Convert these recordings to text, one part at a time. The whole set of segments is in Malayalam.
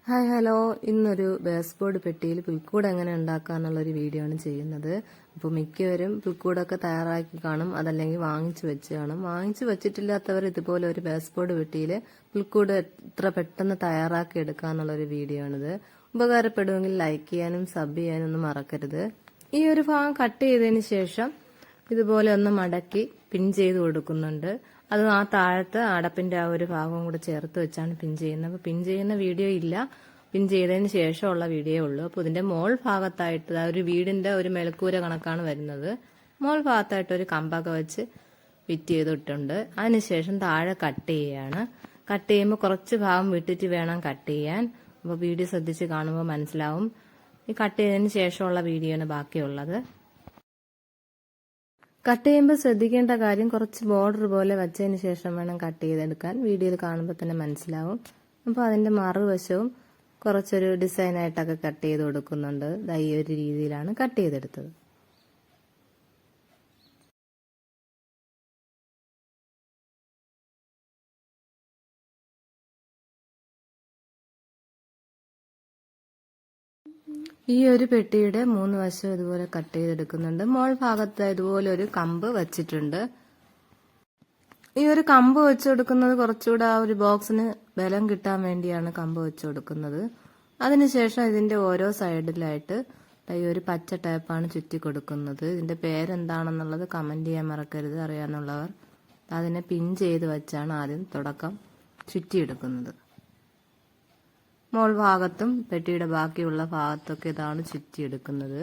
ഹായ് ഹലോ, ഇന്നൊരു ബേസ്ബോർഡ് പെട്ടിയിൽ പുൽക്കൂട് എങ്ങനെ ഉണ്ടാക്കാന്നുള്ളൊരു വീഡിയോ ആണ് ചെയ്യുന്നത്. അപ്പോൾ മിക്കവരും പുൽക്കൂടൊക്കെ തയ്യാറാക്കി കാണും, അതല്ലെങ്കിൽ വാങ്ങിച്ചു വെച്ച് കാണും. വാങ്ങിച്ചു വെച്ചിട്ടില്ലാത്തവർ ഇതുപോലെ ഒരു ബേസ്ബോർഡ് പെട്ടിയിൽ പുൽക്കൂട് എത്ര പെട്ടെന്ന് തയ്യാറാക്കി എടുക്കാന്നുള്ളൊരു വീഡിയോ ആണിത്. ഉപകാരപ്പെടുമെങ്കിൽ ലൈക്ക് ചെയ്യാനും സബ് ചെയ്യാനും ഒന്നും മറക്കരുത്. ഈ ഒരു ഭാഗം കട്ട് ചെയ്തതിന് ശേഷം ഇതുപോലെ ഒന്ന് മടക്കി പിൻ ചെയ്ത് കൊടുക്കുന്നുണ്ട്. അത് ആ താഴത്തെ അടപ്പിന്റെ ആ ഒരു ഭാഗവും കൂടെ ചേർത്ത് വെച്ചാണ് പിൻ ചെയ്യുന്നത്. അപ്പോൾ പിൻ ചെയ്യുന്ന വീഡിയോ ഇല്ല, പിൻ ചെയ്തതിന് ശേഷമുള്ള വീഡിയോ ഉള്ളൂ. അപ്പോൾ ഇതിന്റെ മോൾ ഭാഗത്തായിട്ട് ഒരു വീടിന്റെ ഒരു മേൽക്കൂര കണക്കാണ് വരുന്നത്. മോൾ ഭാഗത്തായിട്ട് ഒരു കമ്പൊക്കെ വെച്ച് ഫിറ്റ് ചെയ്തിട്ടുണ്ട്. അതിനുശേഷം താഴെ കട്ട് ചെയ്യുകയാണ്. കട്ട് ചെയ്യുമ്പോൾ കുറച്ച് ഭാഗം വിട്ടിട്ട് വേണം കട്ട് ചെയ്യാൻ. അപ്പോൾ വീഡിയോ ശ്രദ്ധിച്ച് കാണുമ്പോൾ മനസ്സിലാവും. ഈ കട്ട് ചെയ്തതിന് ശേഷമുള്ള വീഡിയോ ആണ് ബാക്കിയുള്ളത്. കട്ട് ചെയ്യുമ്പോൾ ശ്രദ്ധിക്കേണ്ട കാര്യം, കുറച്ച് ബോർഡർ പോലെ വെച്ചതിന് ശേഷം വേണം കട്ട് ചെയ്തെടുക്കാൻ. വീഡിയോയിൽ കാണുമ്പോൾ തന്നെ മനസ്സിലാവും. അപ്പോൾ അതിന്റെ മറുവശവും കുറച്ചൊരു ഡിസൈനായിട്ടൊക്കെ കട്ട് ചെയ്ത് കൊടുക്കുന്നുണ്ട്. ഈ ഒരു രീതിയിലാണ് കട്ട് ചെയ്തെടുത്തത്. ഈ ഒരു പെട്ടിയുടെ 3 വശം ഇതുപോലെ കട്ട് ചെയ്തെടുക്കുന്നുണ്ട്. മോൾ ഭാഗത്ത് ഇതുപോലെ ഒരു കമ്പ് വെച്ചിട്ടുണ്ട്. ഈ ഒരു കമ്പ് വെച്ച് കൊടുക്കുന്നത് കുറച്ചുകൂടെ ആ ഒരു ബോക്സിന് ബലം കിട്ടാൻ വേണ്ടിയാണ് കമ്പ് വെച്ച് കൊടുക്കുന്നത്. അതിനുശേഷം ഇതിന്റെ ഓരോ സൈഡിലായിട്ട് ഈ ഒരു പച്ച ടേപ്പാണ് ചുറ്റി കൊടുക്കുന്നത്. ഇതിന്റെ പേരെന്താണെന്നുള്ളത് കമന്റ് ചെയ്യാൻ മറക്കരുത്, അറിയാന്നുള്ളവർ. അതിനെ പിൻ ചെയ്ത് വെച്ചാണ് ആദ്യം തുടക്കം ചുറ്റിയെടുക്കുന്നത്. മോൾ ഭാഗത്തും പെട്ടിയുടെ ബാക്കിയുള്ള ഭാഗത്തൊക്കെ ഇതാണ് ചുറ്റിയെടുക്കുന്നത്.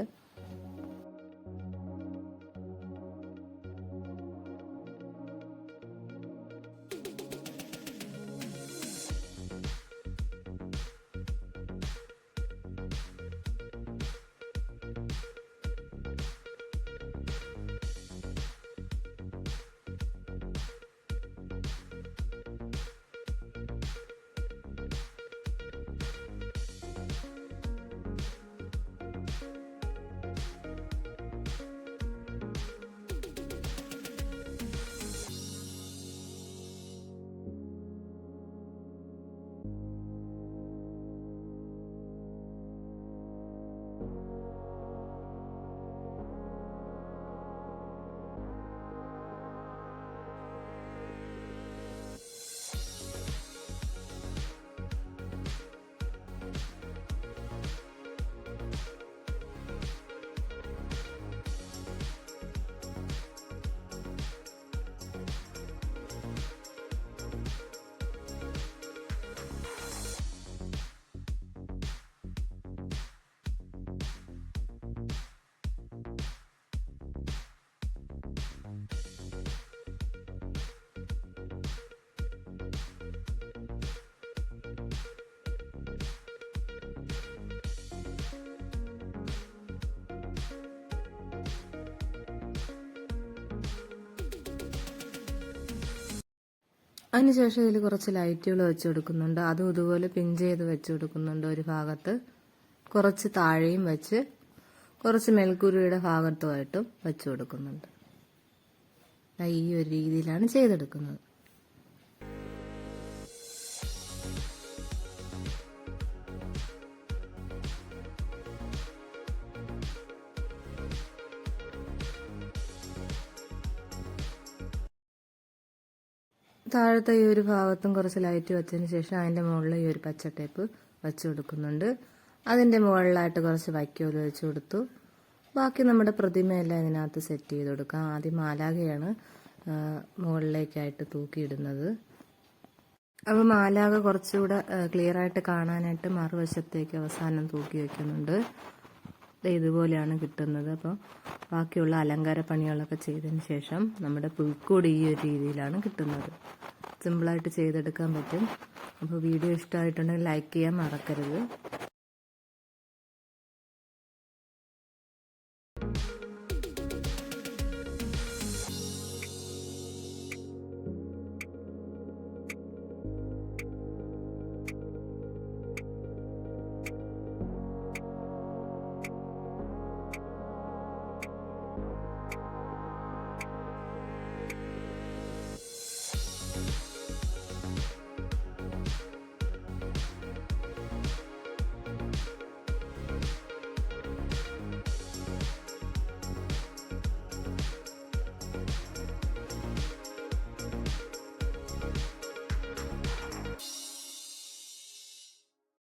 അതിനുശേഷം ഇതിൽ കുറച്ച് ലൈറ്റുകൾ വെച്ച് കൊടുക്കുന്നുണ്ട്. അതും ഇതുപോലെ പിൻ ചെയ്ത് വെച്ച് കൊടുക്കുന്നുണ്ട്. ഒരു ഭാഗത്ത് കുറച്ച് താഴെയും വെച്ച് കുറച്ച് മേൽക്കൂരയുടെ ഭാഗത്തുമായിട്ടും വെച്ച് കൊടുക്കുന്നുണ്ട്. ഈ ഒരു രീതിയിലാണ് ചെയ്തെടുക്കുന്നത്. താഴത്തെ ഈ ഒരു ഭാഗത്തും കുറച്ച് ലൈറ്റ് വെച്ചതിന് ശേഷം അതിന്റെ മുകളിൽ ഈ ഒരു പച്ച ടേപ്പ് വെച്ച് കൊടുക്കുന്നുണ്ട്. അതിന്റെ മുകളിലായിട്ട് കുറച്ച് വൈക്കോല് വെച്ച് കൊടുത്തു. ബാക്കി നമ്മുടെ പ്രതിമയെല്ലാം ഇതിനകത്ത് സെറ്റ് ചെയ്ത് കൊടുക്കാം. ആദ്യം മാലാഖയാണ് മുകളിലേക്കായിട്ട് തൂക്കിയിടുന്നത്. അപ്പോൾ മാലാഖ കുറച്ചുകൂടെ ക്ലിയർ ആയിട്ട് കാണാനായിട്ട് മറുവശത്തേക്ക് അവസാനം തൂക്കി വെക്കുന്നുണ്ട്. ഇതുപോലെയാണ് കിട്ടുന്നത്. അപ്പോൾ ബാക്കിയുള്ള അലങ്കാര പണികളൊക്കെ ചെയ്തതിന് ശേഷം നമ്മുടെ പുൽക്കൂട് ഈ ഒരു രീതിയിലാണ് കിട്ടുന്നത്. സിമ്പിളായിട്ട് ചെയ്തെടുക്കാൻ പറ്റും. അപ്പോൾ വീഡിയോ ഇഷ്ടമായിട്ടുണ്ടെങ്കിൽ ലൈക്ക് ചെയ്യാൻ മറക്കരുത്.